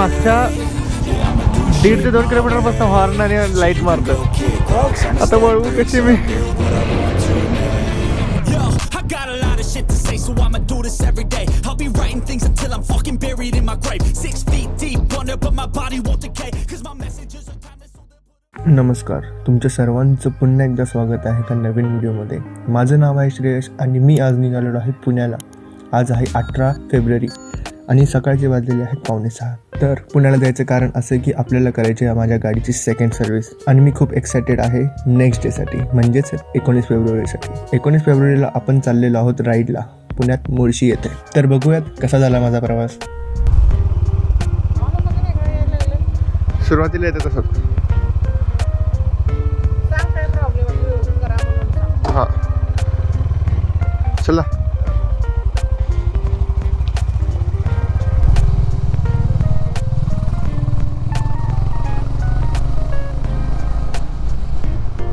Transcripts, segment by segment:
मागच्या 1.5 ते 2 किलोमीटरपासून हॉर्न आणि लाईट मारतो. आता वळवू कशी मी? Shit to say, so I'ma do this every day. I'll be writing things until I'm fucking buried in my grave. 6 feet deep under, but my body won't decay. Cause my messages are timeless. नमस्कार, तुमच्या सर्वांचं पुन्हा एकदा स्वागत आहे एका नवीन व्हिडिओमध्ये. माझं नाव आहे श्रेयश आणि मी आज निघालेलो आहे पुण्याला. आज आहे 18 फेब्रुवारी आणि सकाळचे वाजलेले आहेत 5:45. तर पुण्याला जायचं कारण असं की आपल्याला करायची आहे माझ्या गाडीची सेकंड सर्व्हिस आणि मी खूप एक्सायटेड आहे नेक्स्ट डेसाठी, म्हणजेच 19 फेब्रुवारीसाठी. 19 फेब्रुवारीला आपण चाललेलो आहोत राईडला पुण्यात मुळशी येथे. तर बघूयात कसा झाला माझा प्रवास. सुरुवातीला येतं तसं हां, चला.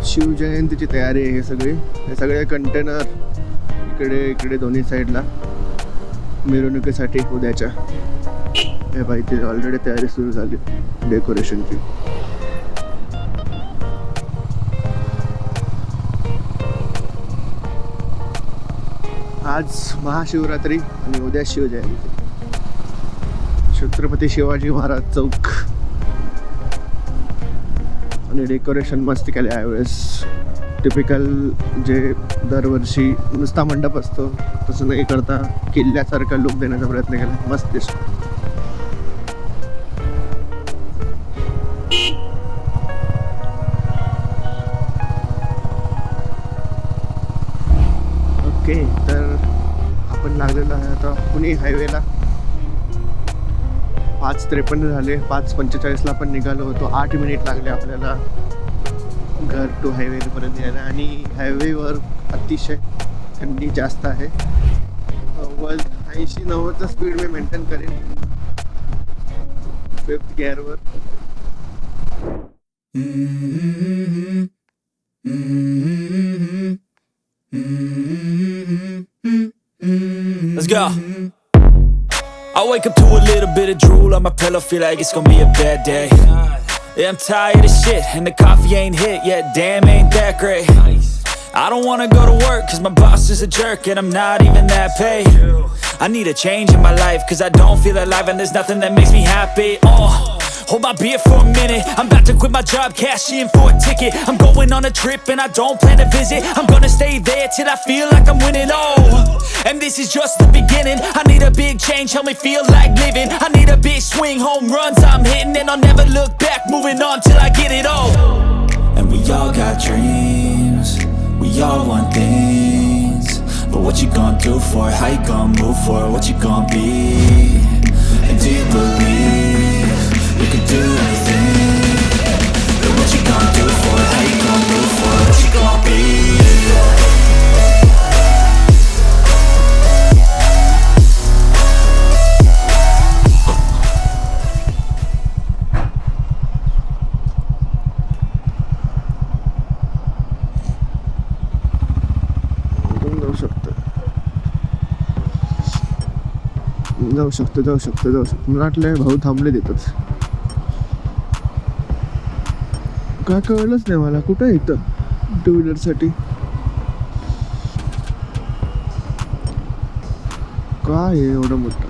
शिवजयंतीची तयारी आहे. हे सगळे कंटेनर इकडे दोन्ही साईडला मिरवणुकीसाठी उद्याच्या. हे बाई, ती ऑलरेडी तयारी सुरू झाली डेकोरेशनची. आज महाशिवरात्री आणि उद्या शिवजयंती. छत्रपती शिवाजी महाराज चौक आणि डेकोरेशन मस्त केले यावेळेस. टिपिकल जे दरवर्षी नुसता मंडप असतो तसं नाही करता किल्ल्यासारखा लुक देण्याचा प्रयत्न केला. मस्त दिसतो. ओके, तर आपण लागलेलो आहे आता पुणे हायवेला. 5:53 झाले. 5:45ला आपण निघालो होतो. 8 मिनिट लागले आपल्याला घर टू हायवेपर्यंत यायला. आणि हायवेवर अतिशय थंडी जास्त आहे. 80-90चा स्पीड मी मेंटेन करेन 5th गिअरवर. Let's go. I wake up to a little bit of drool on my pillow, feel like it's gonna be a bad day. Yeah, I'm tired of shit and the coffee ain't hit yet, damn ain't that great. I don't wanna go to work cause my boss is a jerk and I'm not even that paid. I need a change in my life cause I don't feel alive and there's nothing that makes me happy. Hold my beer for a minute, I'm about to quit my job, cash in for a ticket. I'm going on a trip and I don't plan to visit. I'm gonna stay there till I feel like I'm winning, and this is just the beginning. I need a big change, help me feel like living. I need a big swing, home runs I'm hitting. And I'll never look back, moving on till I get it all. And we all got dreams, we all want things. But what you gonna do for it, how you gonna move for it, what you gonna be? And do you believe you can do anything? But what you gonna do for it, how you gonna move for it, what you gonna be? जाऊ शकतो. मला वाटलं भाऊ थांबले देतच. काय कळलंच नाही मला कुठं आहे इथं 2 व्हीलरसाठी. काय आहे एवढं मोठं?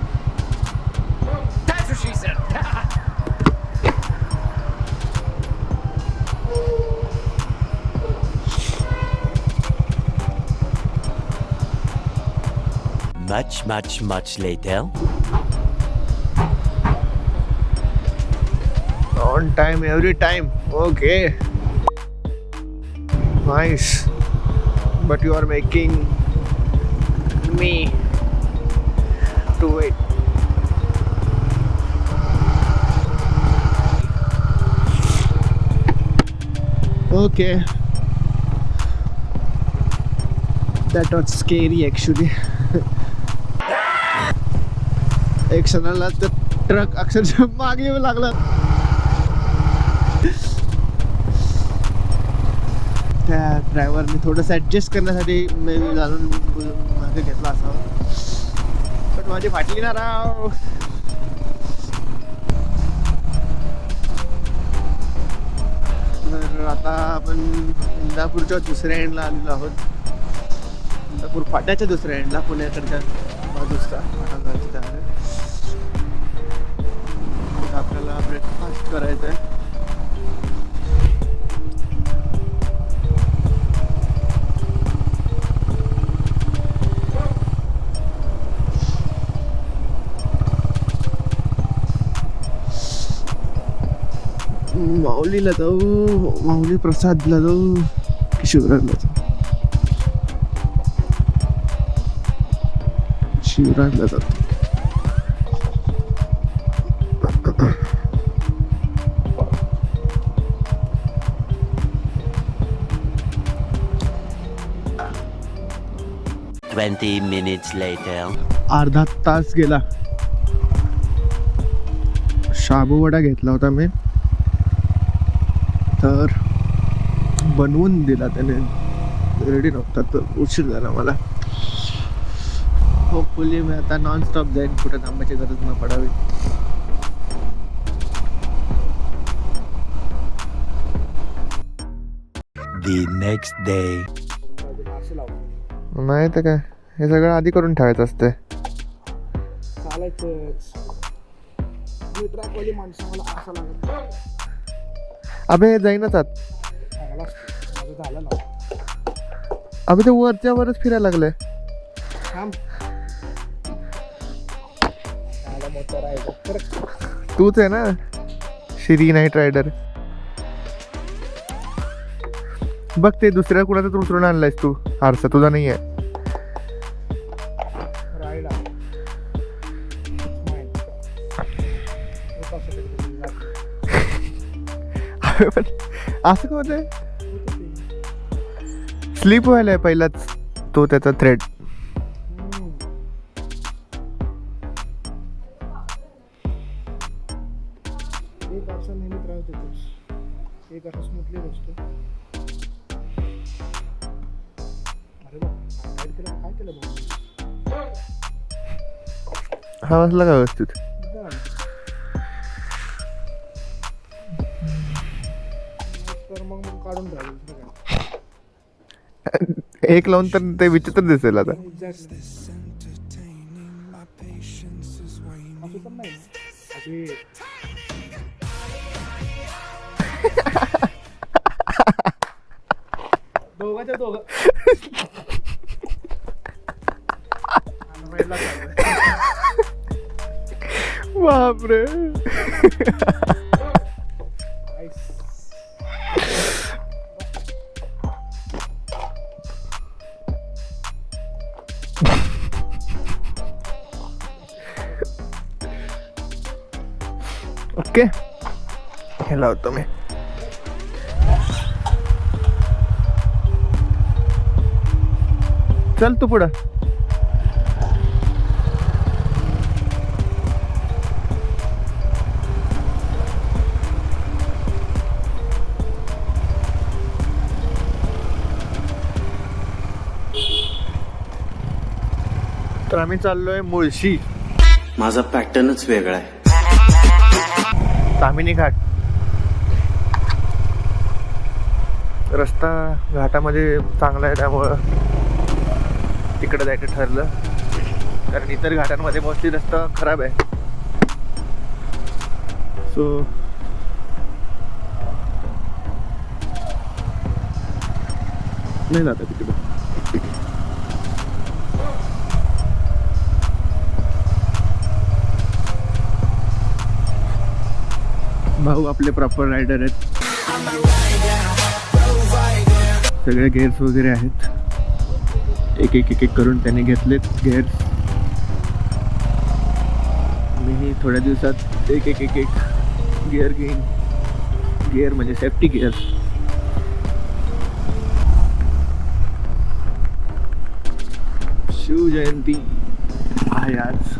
Much later. On time, every time. Okay. Nice. But you are making me to wait. Okay. That was scary actually. एक क्षणाला तर ट्रक अक्षरशः मागे येऊ लागला. त्या ड्रायव्हरने थोडंसं ॲडजस्ट करण्यासाठी मी जाणून मागे घेतला असावा, पण माझी फाटली ना राव. आता आपण इंदापूरच्या दुसऱ्या एंडला आलेलो आहोत. इंदापूर फाट्याच्या दुसऱ्या एंडला, पुण्याकडच्या बाजूचा फाटा आहे. आपल्याला ब्रेकफास्ट करायचा आहे. माऊलीला जाऊ, माऊली प्रसादला जाऊ की शिवराजला जाऊ? शिवराजला जातो. minutes later. अर्धा तास गेला. शाबू वडा घेतला होता मी, तर बनवून दिला त्याने, रेडी नव्हता तर उशीर झाला मला. होपफुली मी आता नॉनस्टॉप जाईन, कुठे थांबायची गरज न पडावी. The next day. नाही तर काय, हे सगळं आधी करून ठेवायचं असते. अबे जाईनच आत. अबे ते वरच्या वरच फिरायला लागलंय. तूच आहे ना श्री नाईट रायडर. बघ ते दुसऱ्या कुणाचं तर उचलून आणलायस तू. आरसा तुझा नाही आहे. असं का होतंय? स्लीप व्हायलाय पहिलाच तो त्याचा थ्रेड. एक आरसा नेहमी त्रास देतोस, एक आरसा स्मूथली बसतो. अरे बा, काय केलं भाऊ? हा बसला का व्यवस्थित? तर मग काढून द्यावं. एक लावून तर ते विचित्र दिसेल आता. एक्झॅक्टली असं पण नाही असे. दोघांच्या दोघं बापरे. ओके, हे लावतो मी. चल तू पुढं. तर आम्ही चाललोय मुळशी. माझा पॅटर्नच वेगळा आहे. तामिनी घाट. रस्ता घाटामध्ये चांगला आहे त्यामुळं तिकडे जायचं ठरलं, कारण इतर घाटांमध्ये मोस्टली रस्ता खराब आहे. सो नाही जाता तिकडे. भाऊ आपले प्रॉपर रायडर आहेत. सगळे गेअर्स वगैरे आहेत. एक एक एक एक करून त्याने घेतलेत गेअर्स. मीही थोड्या दिवसात एक एक एक एक गिअर घेईन. गिअर म्हणजे सेफ्टी गिअर. शिवजयंती आहे आज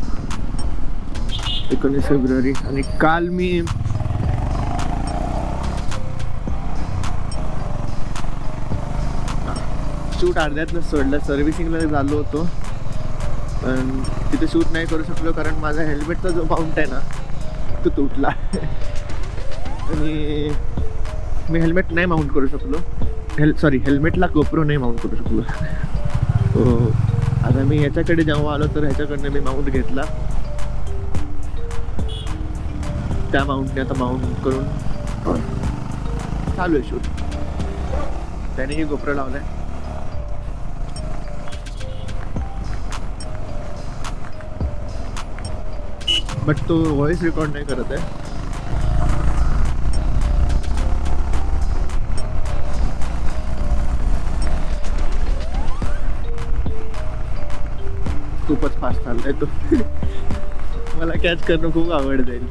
19 फेब्रुवारी. आणि काल मी शूट अर्ध्यातनं सोडलं. सर्व्हिसिंगला झालो होतो पण तिथे शूट नाही करू शकलो कारण माझा हेल्मेटचा जो माउंट आहे ना तो तुटला. आणि मी हेल्मेट नाही माउंट करू शकलो. हेल्मेटला गोप्रो नाही माउंट करू शकलो. हो, आता मी याच्याकडे जेव्हा आलो तर ह्याच्याकडनं मी माउंट घेतला. त्या माउंटने आता माउंट करून चालू आहे शूट. त्यानेही गोप्रो लावलाय. बट तो व्हॉइस रेकॉर्ड नाही करत आहे. खूपच फास्ट चाललाय तो. मला कॅच करणं खूप आवड जाईल.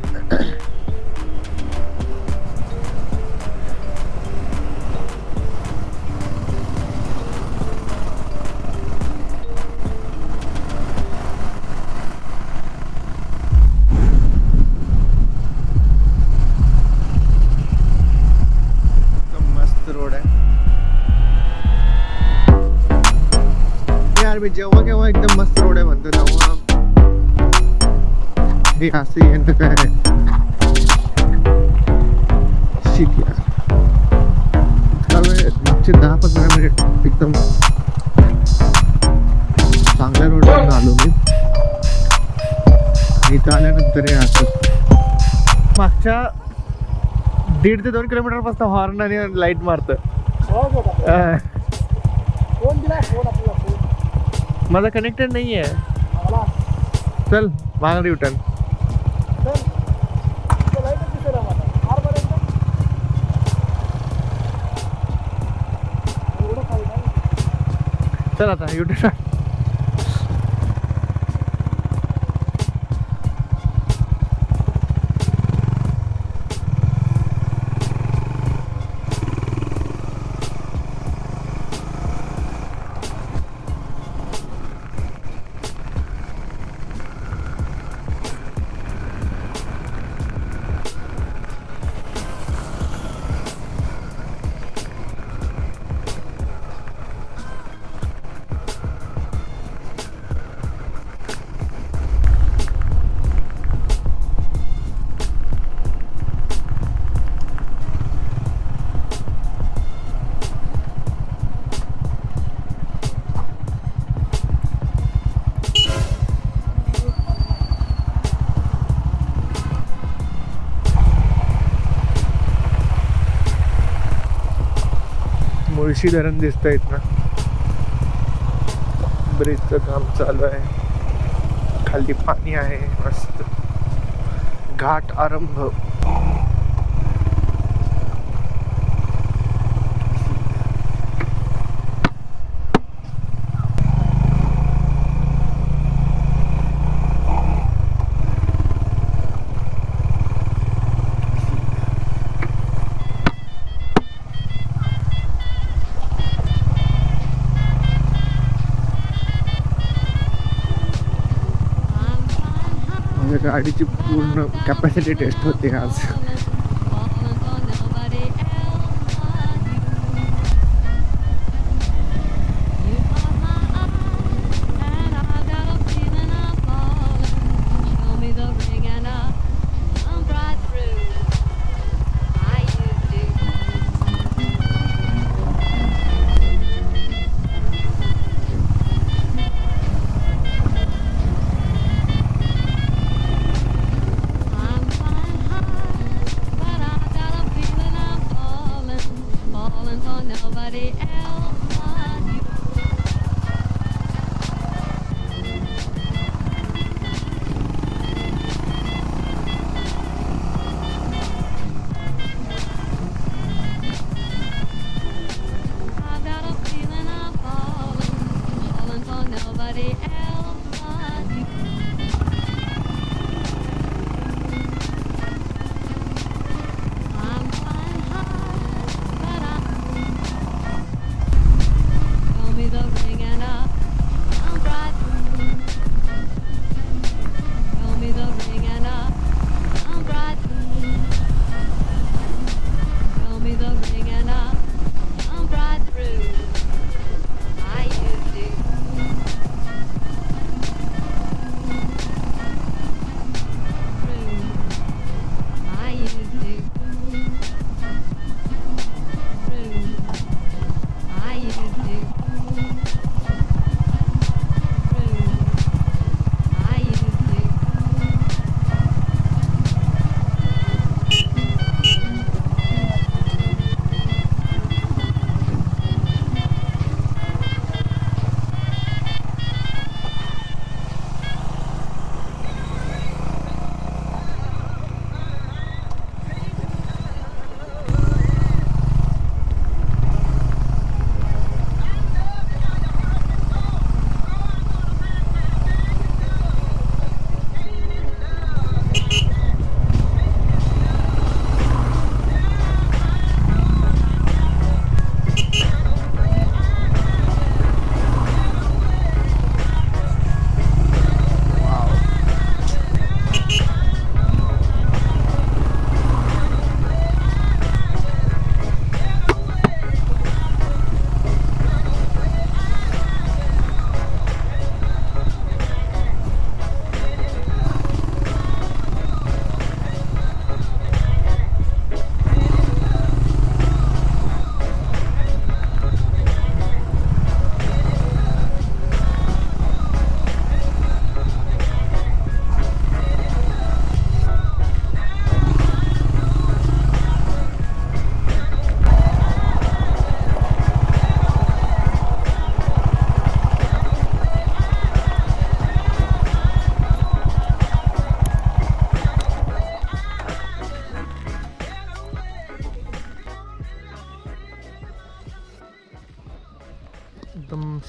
मस्त रोड आहे यार. मी जेव्हा केव्हा एकदम मस्त रोड आहे म्हणतो तेव्हा हे असं येणं काय शिट यार. इतका वेळ मागचे 10-15 मिनिट एकदम चांगल्या रोडवरून आलो मी. इथं आल्यानंतर हे असं मागच्या 1.5 ते 2 किलोमीटर पासून हॉर्न आणि लाईट मारतं. फोन दिला फोन आपल्याला फोन माझा कनेक्टेड नाही आहे. चल माग रिटर्न. चल आता युटर्न. मुळशी धरण दिसतं इथनं. ब्रिजचं काम चालू आहे. खाली पाणी आहे. मस्त घाट आरंभ. गाडीची पूर्ण कॅपॅसिटी टेस्ट होते आज.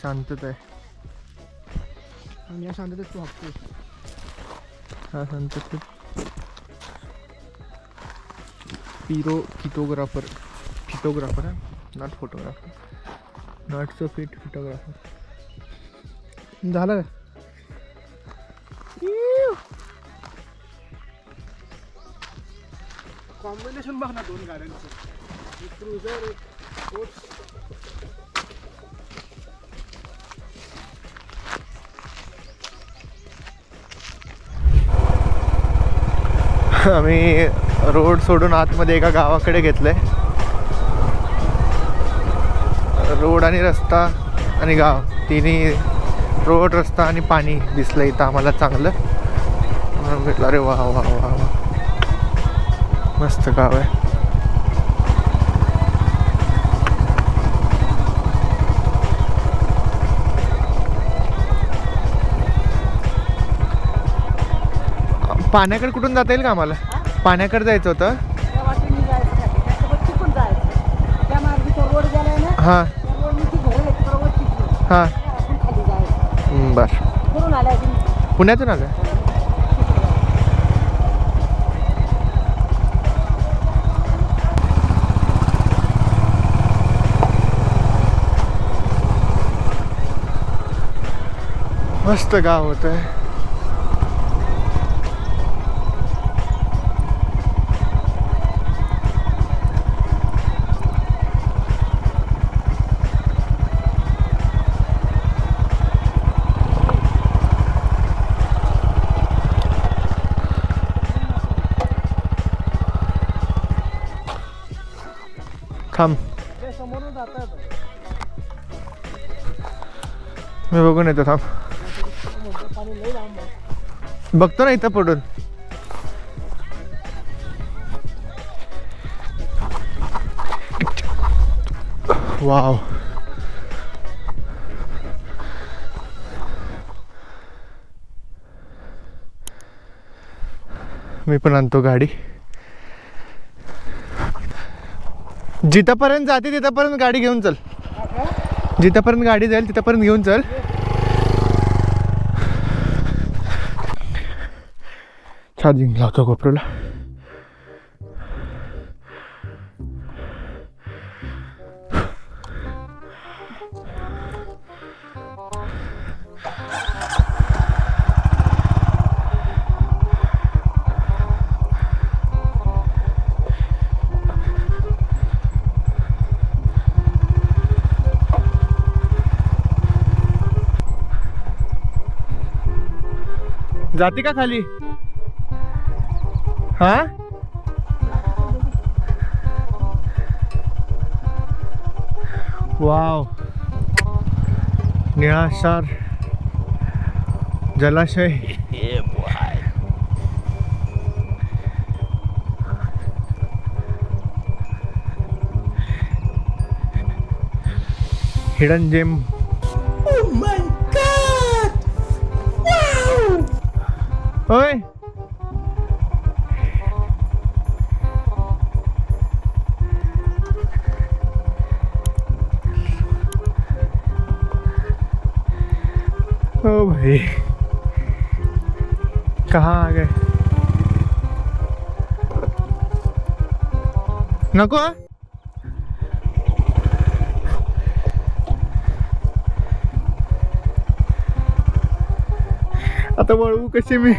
शांतता आहे. आणि या शांततेत तू हक्तोय. हा शांततेत फिटोग्राफर आहे, नॉट फोटोग्राफर, नॉट सो फिटोग्राफर. झालं का? कॉम्बिनेशन बघ ना दोन गाड्यांचं, एक क्रुझर एक स्पोर्ट्स. आम्ही रोड सोडून आतमध्ये एका गावाकडे घेतलंय. रोड आणि रस्ता आणि गाव तिन्ही, रोड रस्ता आणि पाणी दिसलं इथं आम्हाला चांगलं म्हणून भेटलं. अरे वा वा वा वा, मस्त गाव आहे. पाण्याकडे कुठून जाता येईल का आम्हाला? पाण्याकडे जायचं होतं. हां हां बरं. पुण्यातून आलं. मस्त गाव होतं. थांब, मी बघून येतो. थांब, बघतो ना इथं पडून. वाव, मी पण आणतो गाडी. जिथपर्यंत जाते तिथपर्यंत गाडी घेऊन चल. जिथपर्यंत गाडी जाईल तिथपर्यंत घेऊन चल. चार्जिंग लावतो गोप्रोला. जाते का खाली? हा, वाव, निळाशार जलाशय. हिडन जेम. होय, ओ भाई कहाँ आ गए? नको. आता वळवू कशी मी?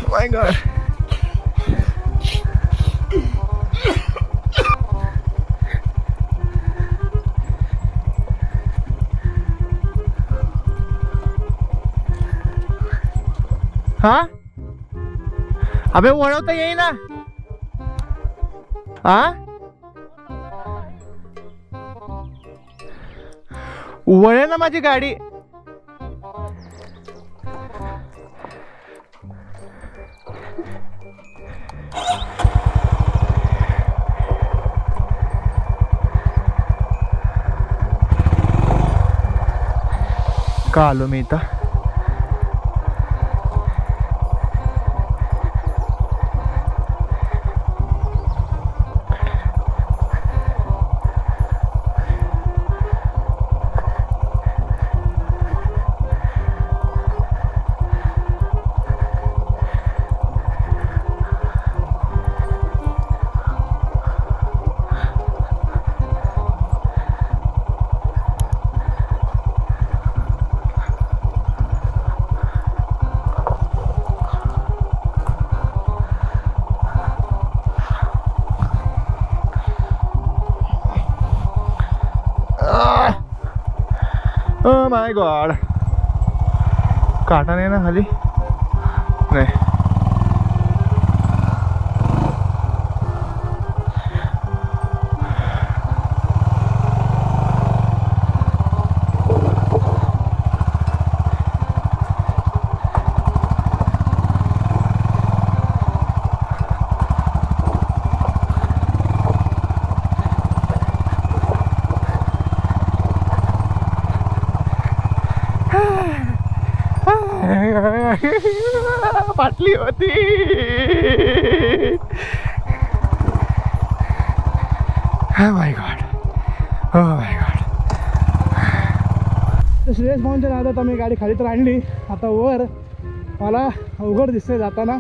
माय गॉड. हा, अबे वळवता येईना. हा, वळे ना माझी गाडी. का आलो मी इथं? Oh my god. काटा नाही ना खाली? नाही. फाटली होती. Oh my god. Oh my god. Shreyas भाऊंच्या नादात आम्ही गाडी खाली तर आणली. आता वर मला अवघड दिसतंय जाताना.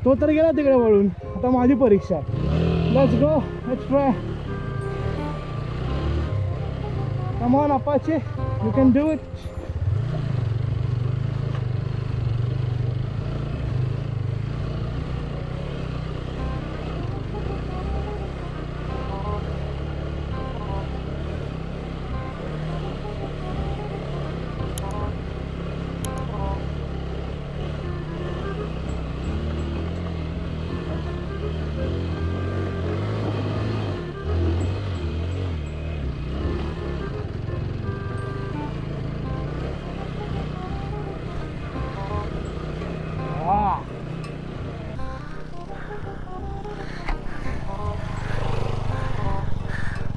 तो तर गेला तिकडे वळून. आता माझी परीक्षा. Let's go, let's try. Come on Apache, you can do it.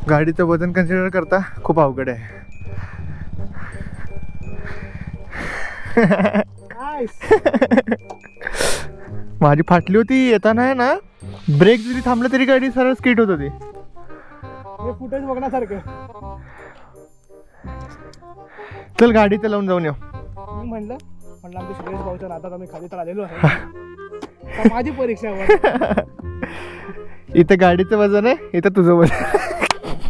गाडीचं वजन कन्सिडर करता खूप अवघड आहे. माझी फाटली होती येताना आहे ना. ब्रेक जरी थांबलं तरी गाडी सरळ स्किट होत होती. हे फुटेज बघण्यासारखं. चल गाडी तर लावून जाऊन येऊ. मी म्हणलं आमच्या श्रेयस भाऊच्या नादात आम्ही खाली तर आलेलो आहे. आता माझी परीक्षा वर. इथं गाडीचं वजन आहे, इथं तुझं वजन.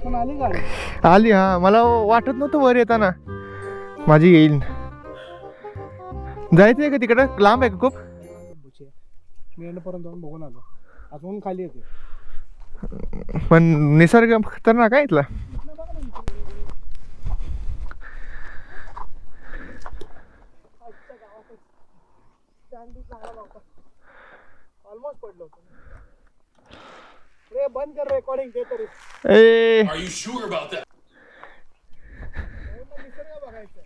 पण आली गाडी. आली. हा मला वाटत नव्हतं वर येताना माझी येईल. जायचं आहे का तिकडं? लांब आहे का खूप? मी एंडपर्यंत जाऊन बघून आलो. अजून खाली येते. पण निसर्ग खतरनाक आहे इथला. ऑलमोस्ट पडलो होतो. रे बंद कर रेकॉर्डिंग ते तरी. ए Are you sure about that? निसर्ग बघायचं.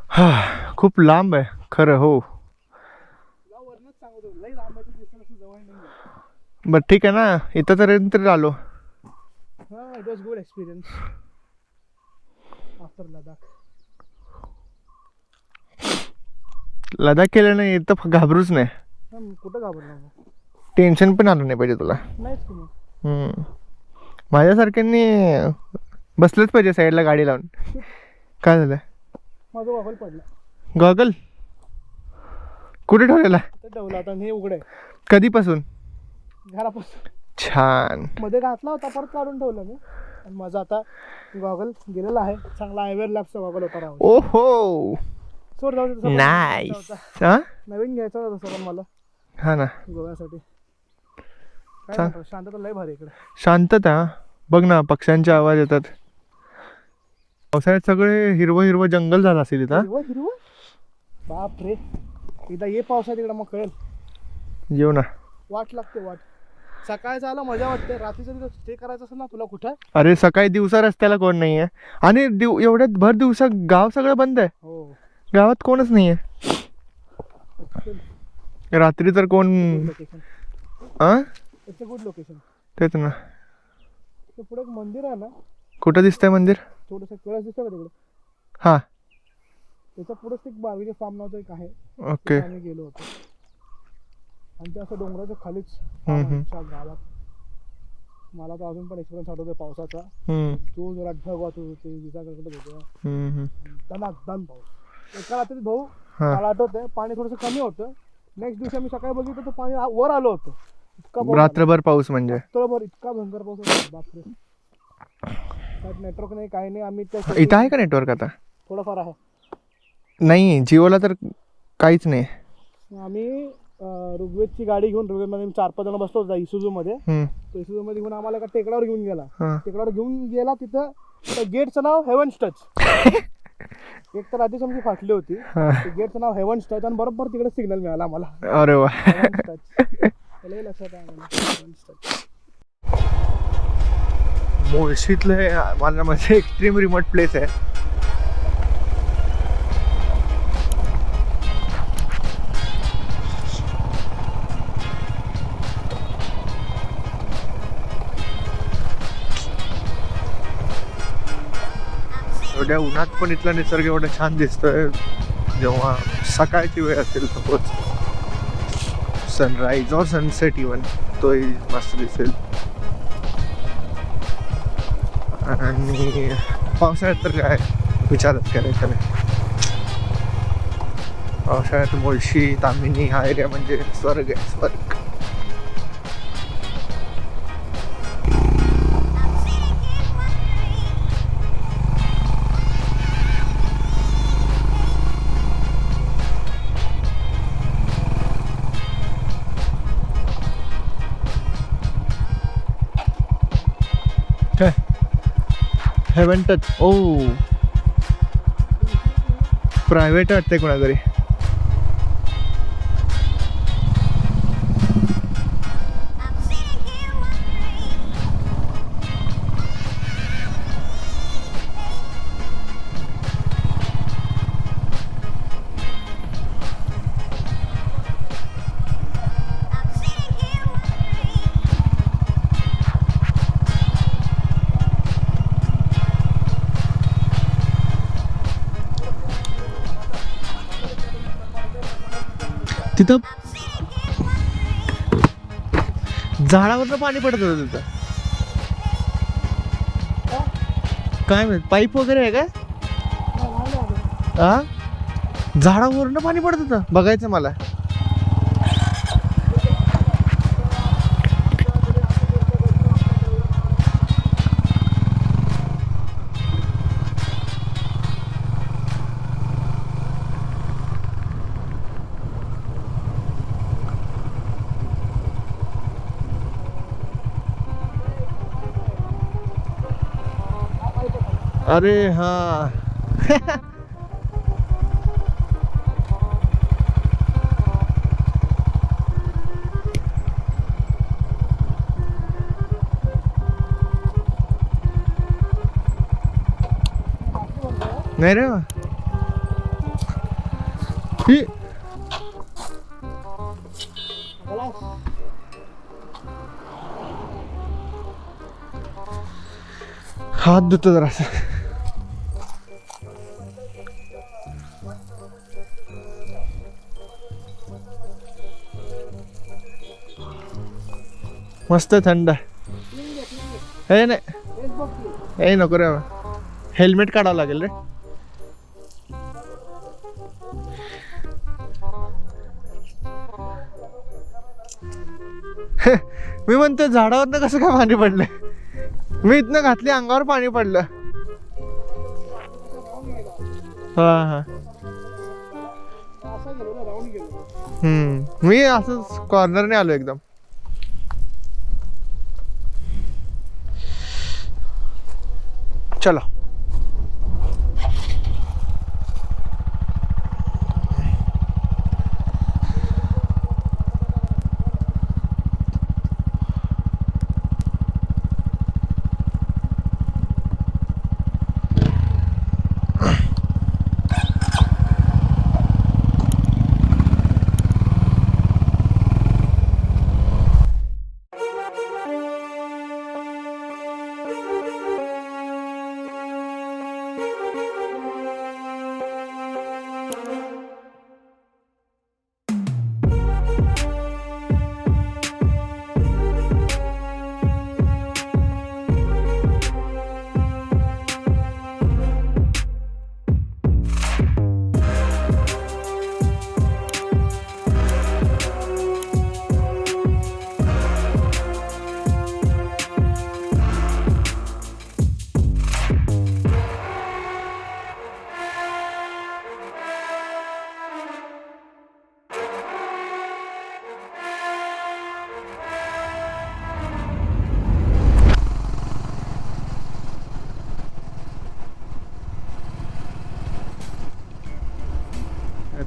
हा खूप लांब आहे खरं. हो तुला वरनच सांगतो लई लांब आहे. दिसलं असं जवळ नाही. बरं ठीक आहे ना. इथं तरी आलो. हा, it was good experience after Ladakh. Ladakh केलं नाही तर घाबरूच नाही. कुठं घाबरलो? टेन्शन पण आलं नाही पाहिजे तुला. नाहीच तुम्ही. माझ्यासारख्यांनी बसलंच पाहिजे साईडला गाडी लावून. काय झालं? माझं वाहल पडला. गॉगल कुठे ठेवलेला? ठेवला आता. हे उघड आहे. कधीपासून? घरापासून. छान. मध्ये घातला होता, परत काढून ठेवला मी. आणि माझा आता गॉगल गेलेला आहे. चांगला आयवेअर लॅबचा गॉगल होता. राहू ओहो सोड. जाऊ दे. नाईस. हा नवीन घ्यायचा होता तसं पण मला हा ना. गोव्यासाठी. काय चांग- म्हणतो, शांतता लय भारी इकडे. शांतता. बघ ना पक्ष्यांचे आवाज येतात. पावसाळ्यात सगळे हिरवं हिरवं जंगल झालं असेल इथं. हिरवं हिरवं. बाप रे. एकदा ये पावसात इकडे मग कळेल. येऊ ना. वाट लागते वाट. सकाळचं आलं मजा वाटते. रात्रीचं तिथं स्टे करायचं असेल ना तुला कुठं. अरे सकाळी दिवसा रस्त्याला कोण नाही आहे. आणि एवढ्यात भर दिवसा गाव सगळं बंद आहे. हो. गावात कोणच नाही आहे. रात्री तर कोण. लोकेशन. हा इट्स अ गुड लोकेशन. तेच ना. ते पुढे एक मंदिर आहे ना. कुठं दिसतंय मंदिर? थोडंसं कळस दिसतं का तिकडे? हा त्याच्या पुढेच एक बार्बीचे फार्म नावाचं एक आहे. ओके. तिथे आम्ही गेलो होतो. आणि ते असं डोंगराच्या खालीच आमच्या गावात. मला तर अजून पण एक्सपिरियन्स आठवतोय पावसाचा. तो जरा ढग वाटत होते. विजाकडे होतं. दन पाऊस. एका रात्री भाऊ मला आठवतंय पाणी थोडंसं कमी होतं. नेक्स्ट दिवशी आम्ही सकाळी बघितलं तर पाणी वर आलं होतं. इतका पाऊस रात्रभर पाऊस म्हणजे. रात्रभर इतका भयंकर पाऊस होता. बापरे. त्यात नेटवर्क नाही काही नाही. आम्ही त्या इथं आहे का नेटवर्क आता? थोडंफार आहे. नाही जिओला तर काहीच नाही. आम्ही ऋग्वेदची गाडी घेऊन, ऋग्वेदमध्ये 4-5 जण बसलो होता इसुझू मध्ये. तो इसुझू मध्ये घेऊन आम्हाला एका टेकडावर घेऊन गेला. टेकडावर घेऊन गेला. तिथं त्या गेटचं नाव हेवन्स टच. एक तर आधी समजी फाटली होती. गेटचं नाव हेवन्स टच आणि बरोबर तिकडे सिग्नल मिळाला आम्हाला. अरे वा. Havens touch. त्यालाही लक्षात आहे आम्हाला. Havens touch. मुळशीतलं हे माझ्या मध्ये एक्स्ट्रीम रिमोट प्लेस आहे. एवढ्या उन्हात पण इथला निसर्ग एवढा छान दिसतोय. जेव्हा सकाळची वेळ असेल सपोज सनराईज और सनसेट इवन तोही मस्त दिसेल. आणि पावसाळ्यात तर काय विचारच करायचा नाही. पावसाळ्यात मुळशी तामिनी हा एरिया म्हणजे स्वर्ग आहे, स्वर्ग. Haven touch. ओ प्रायव्हेट वाटते कोणातरी. तिथं झाडावरनं पाणी पडत होतं तिथं. काय माहित पाईप वगैरे आहे काय? हा झाडावरनं पाणी पडत होतं. बघायचं मला. अरे हा. नाही रे ही हात धुतो जरा. मस्त थंड. हे नाही हे नको रे. हेल्मेट काढावं लागेल रे. मी म्हणतो झाडावरनं कसं काय पाणी पडलंय. मी इथनं घातली अंगावर पाणी पडलं. हा हा. मी असंच कॉर्नरने आलो एकदम. चलो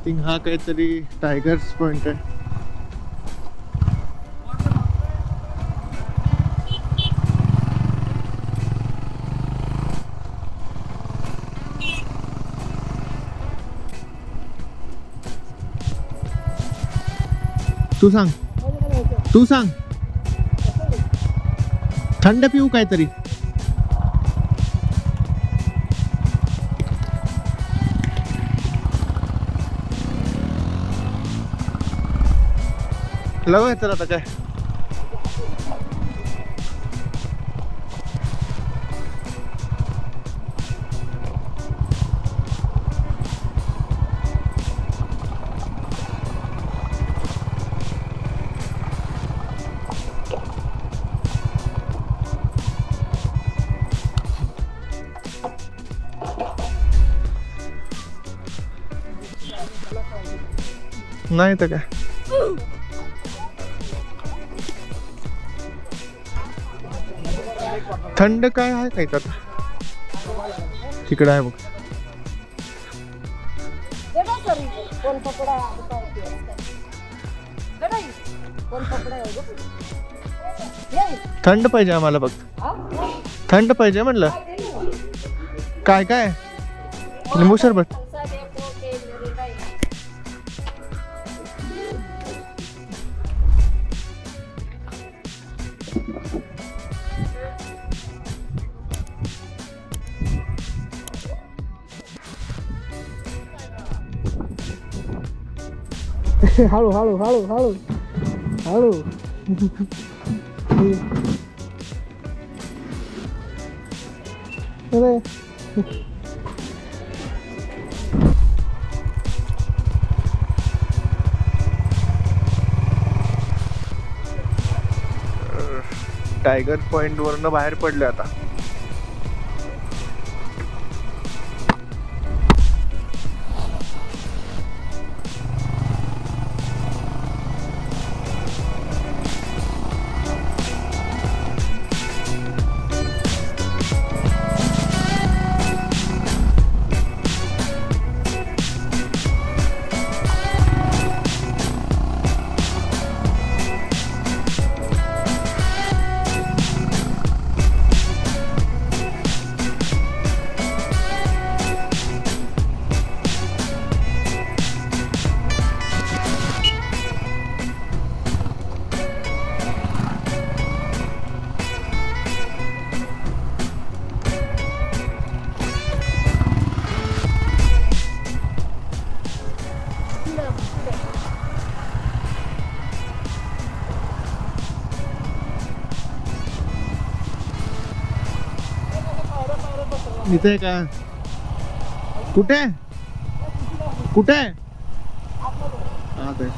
थिंक हा काहीतरी टायगर्स पॉइंट आहे. तू सांग थंड पिऊ काहीतरी. लव तर आता काय नाही तर काय. थंड काय आहे काय आता तिकडे आहे बघ. थंड पाहिजे आम्हाला बघ. थंड पाहिजे म्हणलं. काय काय लिंबू सरबत. हळू हळू हळू हळू हळू. अरे टायगर पॉइंट वरनं बाहेर पडले आता. इथे आहे का? कुठे कुठे? आत आहे.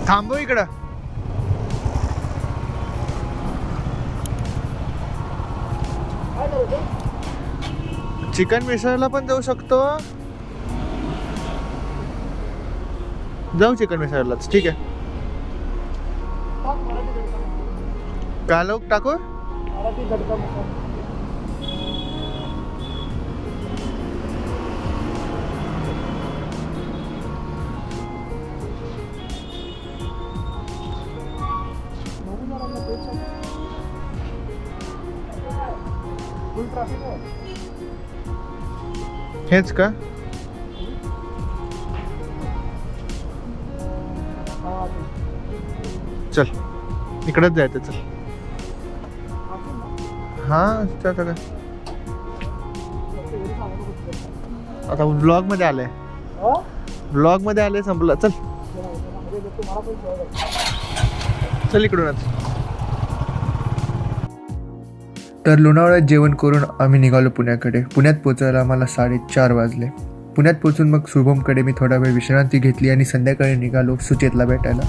थांबव इकडं. चिकन मिसळला पण जाऊ शकतो. जाऊ चिकन मिसळलाच. ठीक आहे. कालो टाकू. हेच का? चल इकडच जायचं. चल. हा काय आता ब्लॉग मध्ये आलंय. ब्लॉग मध्ये आलंय. संपलं. चल चल इकडूनच. तर लोणावळ्यात जेवण करून आम्ही निघालो पुण्याकडे. पुण्यात पोचायला आम्हाला 4:30 वाजले. पुण्यात पोचून मग शुभमकडे मी थोडा वेळ विश्रांती घेतली आणि संध्याकाळी निघालो सुचेतला भेटायला.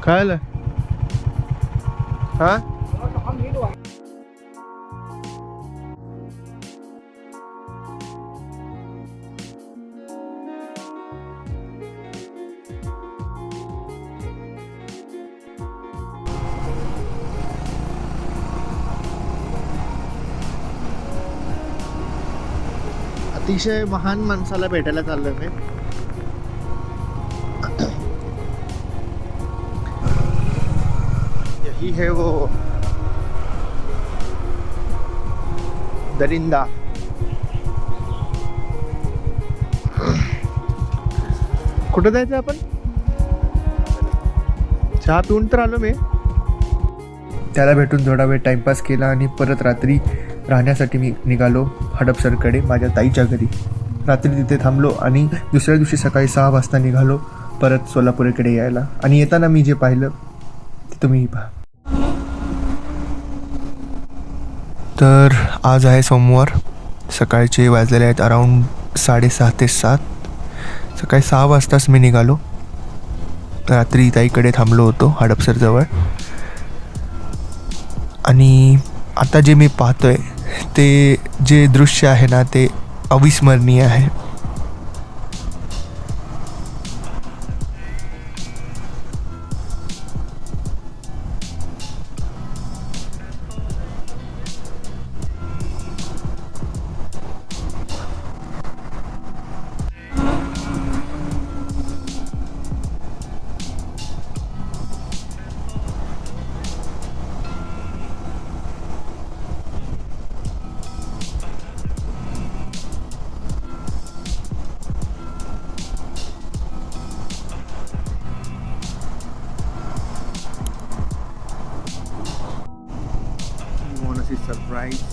काय आलं? हा अतिशय महान माणसाला भेटायला चाललोय मी. यही है वो दरिंदा. कुठं जायचं आपण? चहा पिऊन तर आलो मी. त्याला भेटून थोडा वेळ टाइमपास केला आणि परत रात्री राहण्यासाठी मी निघालो हडपसरकडे माझ्या ताईच्या घरी. रात्री तिथे थांबलो आणि दुसऱ्या दिवशी सकाळी 6 वाजता निघालो परत सोलापूरकडे यायला. आणि येताना मी जे पाहिलं ते तुम्हीही पहा. तर आज आहे सोमवार. सकाळचे वाजलेले आहेत अराऊंड 6:30 ते 7. सकाळी 6 वाजताच मी निघालो. रात्री ताईकडे थांबलो होतो हडपसरजवळ. आणि आता जे मी पाहतोय ते जे दृश्य आहे ना ते अविस्मरणीय आहे. Surprise.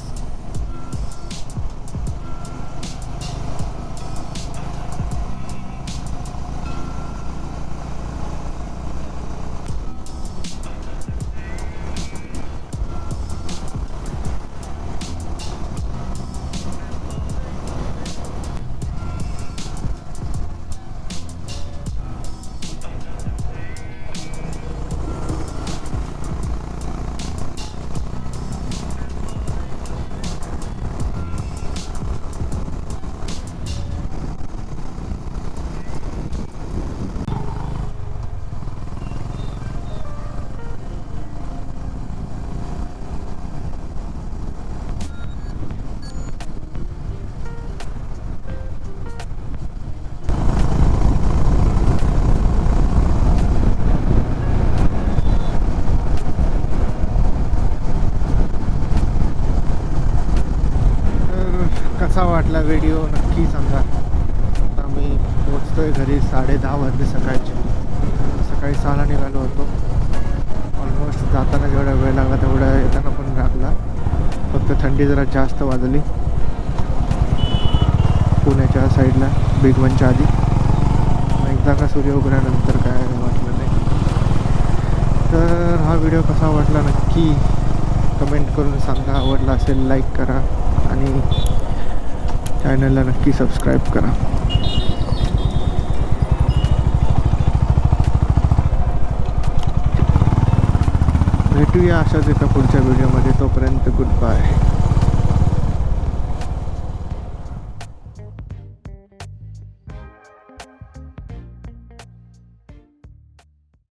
कसा वाटला व्हिडिओ नक्की सांगा. आता मी पोचतोय घरी 10:30 वाजले सकाळचे. सकाळी 6ला निघालो होतो. ऑलमोस्ट जाताना जेवढा वेळ लागला तेवढा येताना पण लागला. फक्त थंडी जरा जास्त वाजली पुण्याच्या साईडला बिग वनच्या आधी. एकदा का सूर्य उगवल्यानंतर काय वाटलं नाही. तर हा व्हिडिओ कसा वाटला नक्की कमेंट करून सांगा. आवडला असेल लाईक करा आणि चॅनलला नक्की सबस्क्राईब करा. भेटूया अशाच एका पुढच्या व्हिडिओमध्ये. तोपर्यंत गुड बाय.